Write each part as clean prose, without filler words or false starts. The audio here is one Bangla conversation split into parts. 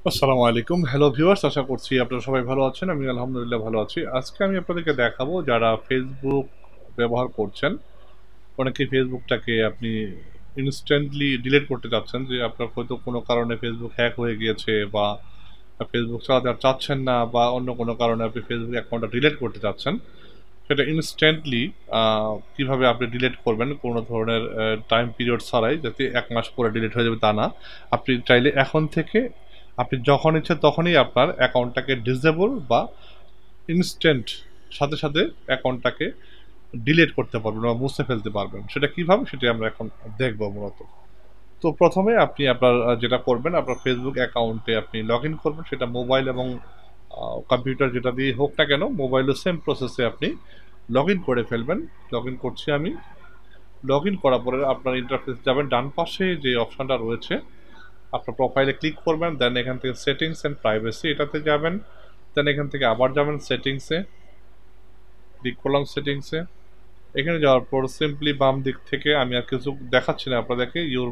আসসালামু আলাইকুম। হ্যালো ভিউয়ার্স, আশা করছি আপনারা সবাই ভালো আছেন। আমি আলহামদুলিল্লাহ ভালো আছি। আজকে আমি আপনাদেরকে দেখাবো যারা ফেসবুক ব্যবহার করছেন, অনেকেই ফেসবুকটাকে আপনি ইনস্ট্যান্টলি ডিলিট করতে চাচ্ছেন, যে আপনার হয়তো কোনো কারণে ফেসবুক হ্যাক হয়ে গিয়েছে বা ফেসবুক চালাতে আর চাচ্ছেন না, বা অন্য কোনো কারণে আপনি ফেসবুক অ্যাকাউন্টটা ডিলিট করতে চাচ্ছেন। সেটা ইনস্ট্যান্টলি কিভাবে আপনি ডিলিট করবেন কোনো ধরনের টাইম পিরিয়ড ছাড়াই, যাতে 1 মাস পরে ডিলিট হয়ে যাবে তা না। আপনি চাইলে এখন থেকে আপনি যখন ইচ্ছে তখনই আপনার অ্যাকাউন্টটাকে ডিসেবল বা ইনস্ট্যান্ট সাথে সাথে অ্যাকাউন্টটাকে ডিলিট করতে পারবেন বা মুছে ফেলতে পারবেন। সেটা কিভাবে, সেটা আমরা এখন দেখব মূলত। তো প্রথমে আপনি আপনার যেটা করবেন, আপনার ফেসবুক অ্যাকাউন্টে আপনি লগ ইন করবেন। সেটা মোবাইল এবং কম্পিউটার যেটা দিয়ে হোক না কেন, মোবাইলও সেম প্রসেসে আপনি লগ ইন করে ফেলবেন। লগ ইন করছি আমি। লগ ইন করার পরে আপনার ইন্টারফেস যাবেন, ডান পাশে যে অপশানটা রয়েছে আপনার প্রোফাইলে ক্লিক করবেন, দেন এখান থেকে সেটিংস অ্যান্ড প্রাইভেসি এটাতে যাবেন, দেন এখান থেকে আবার যাবেন সেটিংসে, ক্লিক করলাম সেটিংসে। এখানে যাওয়ার পর সিম্পলি বাম দিক থেকে, আমি আর কিছু দেখাচ্ছি না আপনাদেরকে, ইউর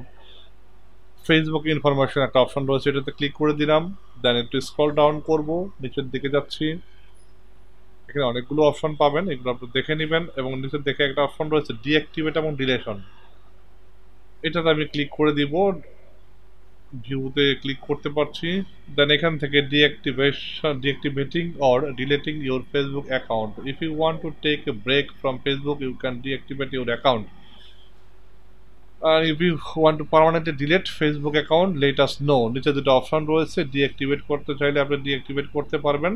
ফেসবুক ইনফরমেশন একটা অপশন রয়েছে, এটাতে ক্লিক করে দিলাম। দেন একটু স্ক্রল ডাউন করব, নিচের দিকে যাচ্ছি। এখানে অনেকগুলো অপশন পাবেন, এগুলো আপনি দেখে নেবেন। এবং নিচের দিকে একটা অপশন রয়েছে ডিঅ্যাক্টিভেট এবং ডিলেশন, এটাতে আমি ক্লিক করে দিব। ভিউতে ক্লিক করতে পারছি। দেন এখান থেকে deactivating or deleting your Facebook account. If you want to take a break from Facebook you can deactivate your account, আর if you want to permanently delete Facebook account let us know. নিচে দুটো অপশন রয়েছে, ডিঅ্যাক্টিভেট করতে চাইলে আপনি ডিঅ্যাক্টিভেট করতে পারবেন,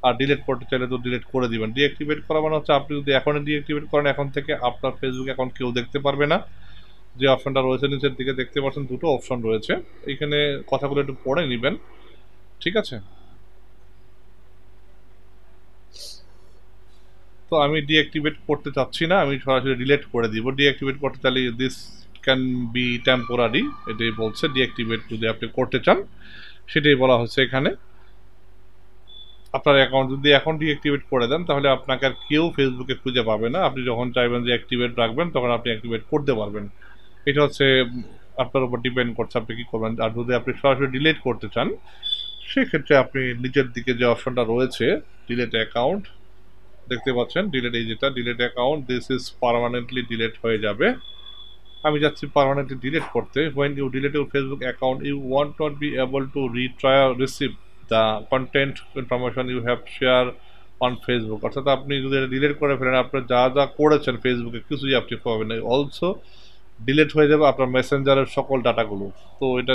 আর ডিলিট করতে চাইলে তো ডিলিট করে দিবেন। ডিঅ্যাক্টিভেট করা মানে হচ্ছে আপনি যদি এখনই ডিঅ্যাক্টিভেট করেন, এখন থেকে আপনার ফেসবুক অ্যাকাউন্ট কেউ দেখতে পারবে না। যে অপশনটা রয়েছে নিচের দিকে দেখতে পাচ্ছেন, দুটো অপশন রয়েছে, এখানে কথাগুলো একটু পড়ে নেবেন, ঠিক আছে? তো আমি ডিঅ্যাক্টিভেট করতে চাচ্ছি না, আমি সরাসরি ডিলিট করে দিব। ডিঅ্যাক্টিভেট করতে চাইলে দিস ক্যান বি টেম্পোরারি, এটাই বলছে। ডিঅ্যাক্টিভেট যদি আপনি করতে চান, সেটাই বলা হচ্ছে এখানে। আপনার অ্যাকাউন্ট যদি এখন ডিঅ্যাক্টিভেট করে দেন, তাহলে আপনাকে আর কেউ ফেসবুকে খুঁজে পাবে না। আপনি যখন চাইবেন যে অ্যাক্টিভেট রাখবেন, তখন আপনি অ্যাক্টিভেট করতে পারবেন। এটা হচ্ছে আপনার উপর ডিপেন্ড করছে আপনি কি করবেন। আর যদি আপনি সরাসরি ডিলিট করতে চান, সেক্ষেত্রে আপনি নিচের দিকে যে অপশনটা রয়েছে ডিলিট অ্যাকাউন্ট, দেখতে পাচ্ছেন ডিলিট, এই যেটা delete account, this is permanently delete হয়ে যাবে। আমি যাচ্ছি পার্মানেন্টলি ডিলিট করতে। When you delete your Facebook account you want not be able to receive the content information you have share on Facebook. অর্থাৎ আপনি যদি এটা ডিলিট করে ফেলেন, আপনার যা যা করেছেন ফেসবুকে কিছুই আপনি পাবেন না। অলসো ডিলিট হয়ে যাবে আপনার মেসেঞ্জারের সকল ডাটাগুলো। তো এটা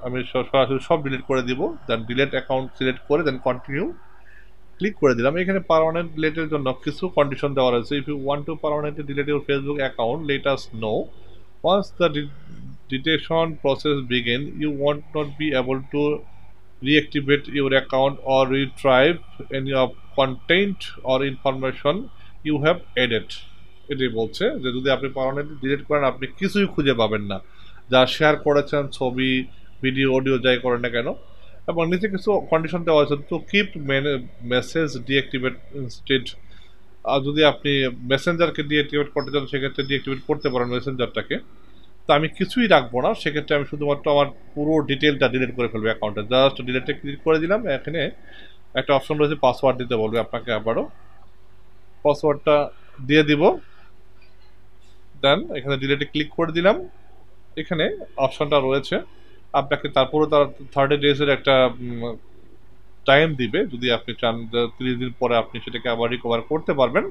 আমি সরাসরি সব ডিলিট করে দিব। দেন ডিলিট অ্যাকাউন্ট সিলেক্ট করে দেন কন্টিনিউ ক্লিক করে দিলাম। এখানে পার্মানেন্ট ডিলিটের জন্য কিছু কন্ডিশন দেওয়া রয়েছে। If you want to permanently delete your Facebook account let us know. Once the detection process begin you want not be able to reactivate your account or retrieve any of content or information you have added। এটাই বলছে যে যদি আপনি পার্মানেন্টলি ডিলিট করেন, আপনি কিছুই খুঁজে পাবেন না, যা শেয়ার করেছেন, ছবি, ভিডিও, অডিও, যাই করেন না কেন। এবং নিচে কিছু কন্ডিশন দেওয়া আছে, to keep message deactivate instead. আর যদি আপনি মেসেঞ্জারকে ডিঅ্যাক্টিভেট করতে চান, সেক্ষেত্রে ডিঅ্যাক্টিভেট করতে পারেন মেসেঞ্জারটাকে। তো আমি কিছুই রাখবো না, সেক্ষেত্রে আমি শুধুমাত্র আমার পুরো ডিটেলটা ডিলিট করে ফেলবো অ্যাকাউন্টে। জাস্ট ডিলিটে ক্লিক করে দিলাম। এখানে একটা অপশন রয়েছে পাসওয়ার্ড দিতে বলবে আপনাকে, আবারও পাসওয়ার্ডটা দিয়ে দিব। দেন এখানে ডিলিটে ক্লিক করে দিলাম। এখানে অপশনটা রয়েছে, আপনাকে তারপরে তার 30 ডেজের একটা টাইম দিবে। যদি আপনি চান 30 দিন পরে আপনি সেটাকে আবার রিকভার করতে পারবেন।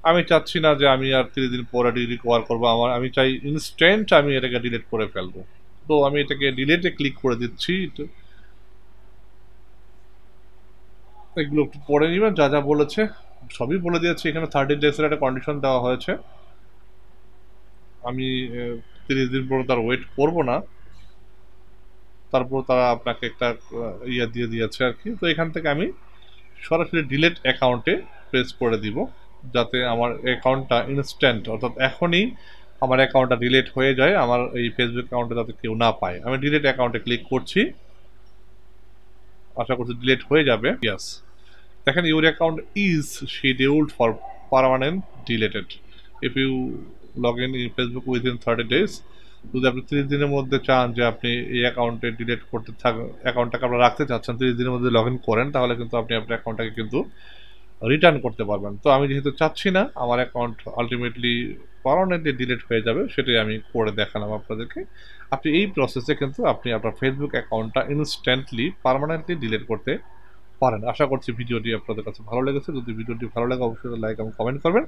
আমি চাচ্ছি না যে আমি আর 30 দিন পরে রিকভার করবো, আমি চাই ইনস্ট্যান্ট আমি এটাকে ডিলিট করে ফেলবো। তো আমি এটাকে ডিলিটে ক্লিক করে দিচ্ছি। এগুলো একটু পড়ে নিবেন, যা যা বলেছে সবই বলে দিয়েছি। এখানে 30 ডেজের একটা কন্ডিশন দেওয়া হয়েছে। আমি 30 দিন পরে তার ওয়েট করব না, তারপর তারা আপনাকে একটা ইয়ে দিয়ে দিয়েছে আর কি। তো এখান থেকে আমি সরাসরি ডিলিট অ্যাকাউন্টে প্রেস করে দিব, যাতে আমার অ্যাকাউন্টটা ইনস্ট্যান্ট, অর্থাৎ এখনই আমার অ্যাকাউন্টটা ডিলিট হয়ে যায়, আমার এই ফেসবুক অ্যাকাউন্টে যাতে কেউ না পায়। আমি ডিলিট অ্যাকাউন্টে ক্লিক করছি, আশা করছি ডিলিট হয়ে যাবে। ইয়াস, দেখেন your account is scheduled for permanent deleted if you log in Facebook within 30 days। যদি আপনি 30 দিনের মধ্যে চান যে আপনি এই অ্যাকাউন্টে ডিলিট করতে অ্যাকাউন্টটাকে আপনারা রাখতে চাচ্ছেন, 30 দিনের মধ্যে লগ ইন করেন, তাহলে কিন্তু আপনি আপনার অ্যাকাউন্টটাকে কিন্তু রিটার্ন করতে পারবেন। তো আমি যেহেতু চাচ্ছি না আমার অ্যাকাউন্ট আলটিমেটলি পার্মানেন্টলি ডিলিট হয়ে যাবে, সেটাই আমি করে দেখালাম আপনাদেরকে। আপনি এই প্রসেসে কিন্তু আপনি আপনার ফেসবুক অ্যাকাউন্টটা ইনস্ট্যান্টলি পার্মানেন্টলি ডিলিট করতে পারেন। আশা করছি ভিডিওটি আপনাদের কাছে ভালো লেগেছে। যদি ভিডিওটি ভালো লাগে অবশ্যই লাইক এবং কমেন্ট করবেন।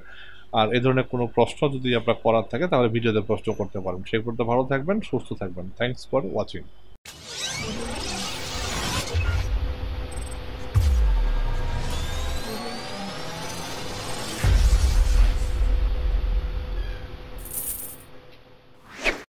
আর এই ধরনের কোনো প্রশ্ন যদি আপনার করার থাকে তাহলে ভিডিওতে প্রশ্ন করতে পারেন। সেই পর্যন্ত ভালো থাকবেন, সুস্থ থাকবেন। Thanks for watching.